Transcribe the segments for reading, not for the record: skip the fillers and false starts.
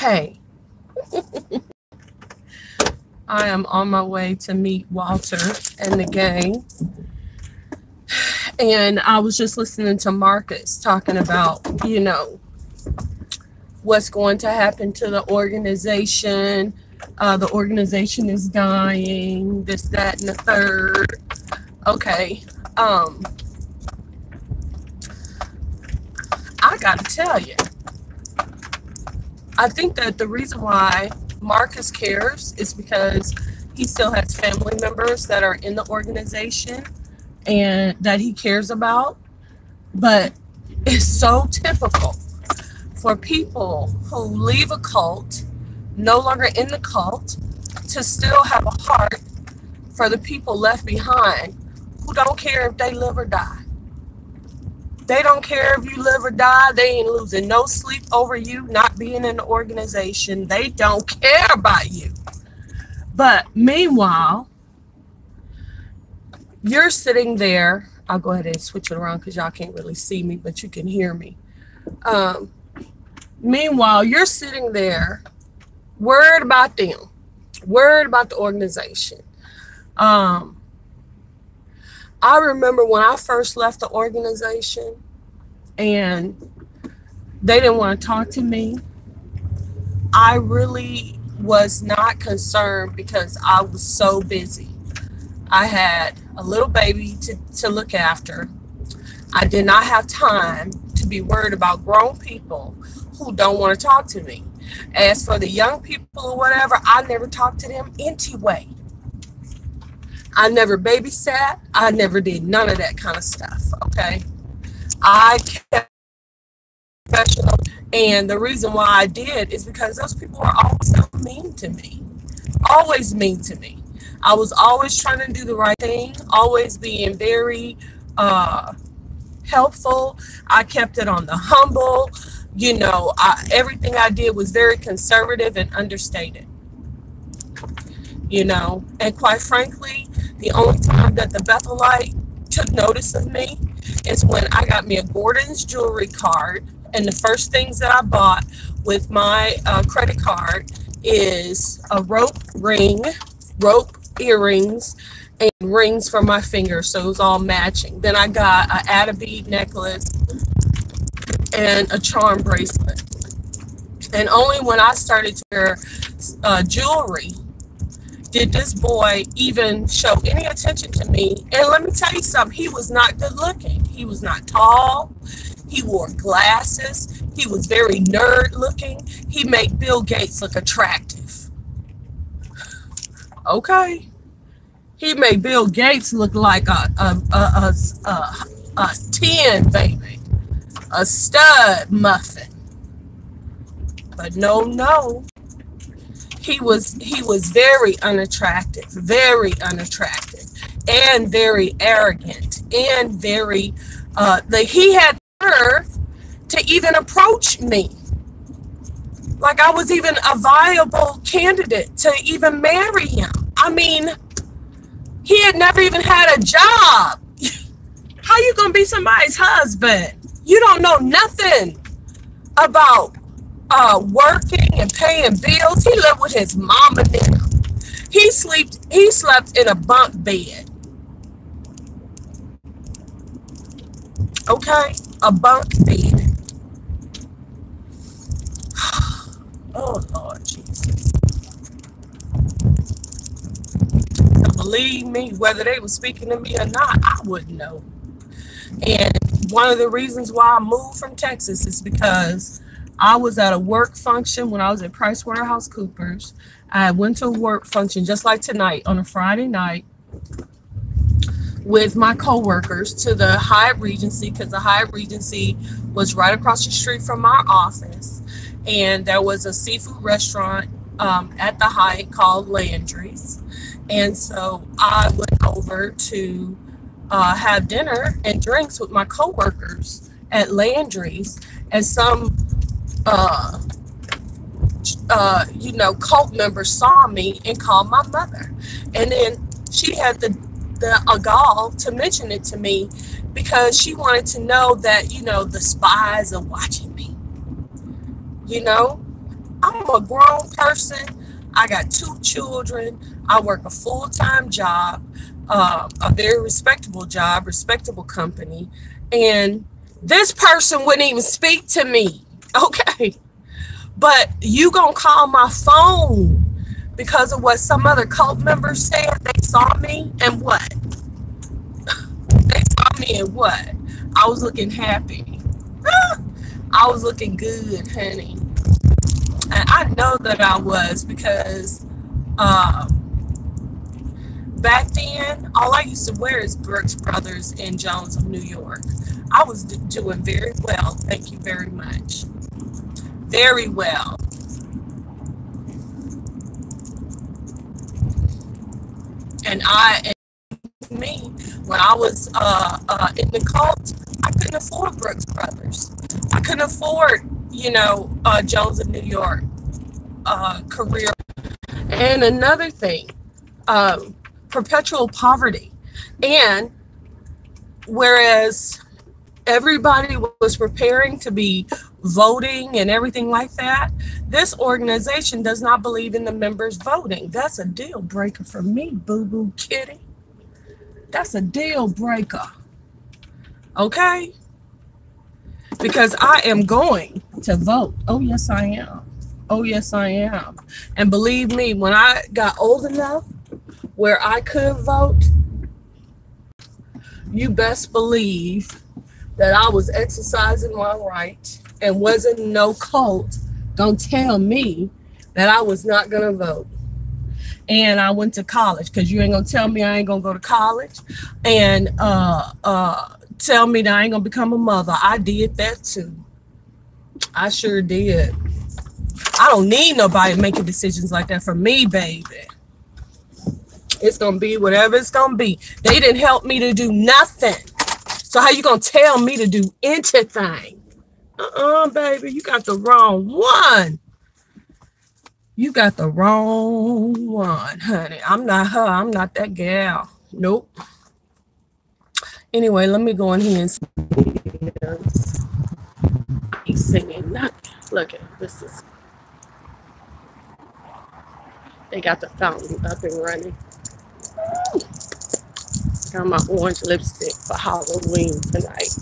Hey, I am on my way to meet Walter and the gang. And I was just listening to Marcus talking about, what's going to happen to the organization. The organization is dying, this, that, and the third. Okay. I gotta tell you, I think that the reason why Marcus cares is because he still has family members that are in the organization and that he cares about. But it's so typical for people who leave a cult, no longer in the cult, to still have a heart for the people left behind who don't care if they live or die. They don't care if you live or die. They ain't losing no sleep over you not being in the organization. They don't care about you. But meanwhile, you're sitting there. I'll go ahead and switch it around because y'all can't really see me, but you can hear me. Meanwhile, you're sitting there worried about them, worried about the organization. I remember when I first left the organization and they didn't want to talk to me. I really was not concerned because I was so busy. I had a little baby to look after. I did not have time to be worried about grown people who don't want to talk to me. As for the young people or whatever, I never talked to them anyway. I never babysat. I never did none of that kind of stuff, okay? I kept professional, and the reason why I did is because those people were always so mean to me. Always mean to me. I was always trying to do the right thing, always being very helpful. I kept it on the humble. Everything I did was very conservative and understated. And quite frankly, the only time that the Bethelite took notice of me is when I got me a Gordon's jewelry card. And the first things that I bought with my credit card is a rope earrings, and rings for my fingers. So it was all matching. Then I got an add bead necklace and a charm bracelet. And only when I started to wear jewelry did this boy even show any attention to me. And let me tell you something, he was not good looking. He was not tall. He wore glasses. He was very nerd looking. He made Bill Gates look attractive. Okay. He made Bill Gates look like a 10, baby. A stud muffin. But no. He was very unattractive, and very arrogant, and very he had nerve to even approach me. Like I was even a viable candidate to even marry him. I mean, he had never even had a job. How you gonna be somebody's husband? You don't know nothing about working and paying bills. He lived with his mama now. He slept in a bunk bed. Okay? A bunk bed. Oh, Lord Jesus. So believe me, whether they were speaking to me or not, I wouldn't know. And one of the reasons why I moved from Texas is because I was at a work function when I was at PricewaterhouseCoopers. I went to a work function just like tonight on a Friday night with my coworkers to the Hyatt Regency, because the Hyatt Regency was right across the street from our office. And there was a seafood restaurant at the Hyatt called Landry's. And so I went over to have dinner and drinks with my coworkers at Landry's, and some cult members saw me and called my mother. And then she had the gall to mention it to me because she wanted to know that, the spies are watching me. I I'm a grown person. I got 2 children. I work a full-time job, a very respectable job, respectable company. And this person wouldn't even speak to me. Okay. But you gonna call my phone because of what some other cult member said? They saw me and what? They saw me and what? I was looking happy. I was looking good, honey. And I know that I was because back then, all I used to wear is Brooks Brothers and Jones of New York. I was doing very well. Thank you very much. Very well. And me, when I was in the cult, I couldn't afford Brooks Brothers. I couldn't afford, Jones of New York career. And another thing, perpetual poverty. And whereas everybody was preparing to be voting and everything like that, this organization does not believe in the members voting. That's a deal breaker for me, boo-boo kitty. That's a deal breaker. Okay? Because I am going to vote. Oh, yes, I am. Oh, yes, I am. And believe me, when I got old enough where I could vote, you best believe that I was exercising my right and wasn't no cult gonna tell me that I was not gonna vote. And I went to college, because you ain't gonna tell me I ain't gonna go to college and tell me that I ain't gonna become a mother. I did that too. I sure did. I don't need nobody making decisions like that for me, baby. It's gonna be whatever it's gonna be. They didn't help me to do nothing. So how you gonna tell me to do anything? Baby, you got the wrong one. You got the wrong one, honey. I'm not her. I'm not that gal. Nope. Anyway, let me go in here and sing. He's singing nothing. Look at this is. They got the fountain up and running. Got my orange lipstick for Halloween tonight.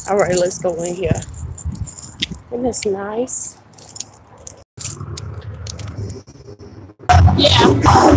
All right, let's go in here. Isn't this nice? Yeah.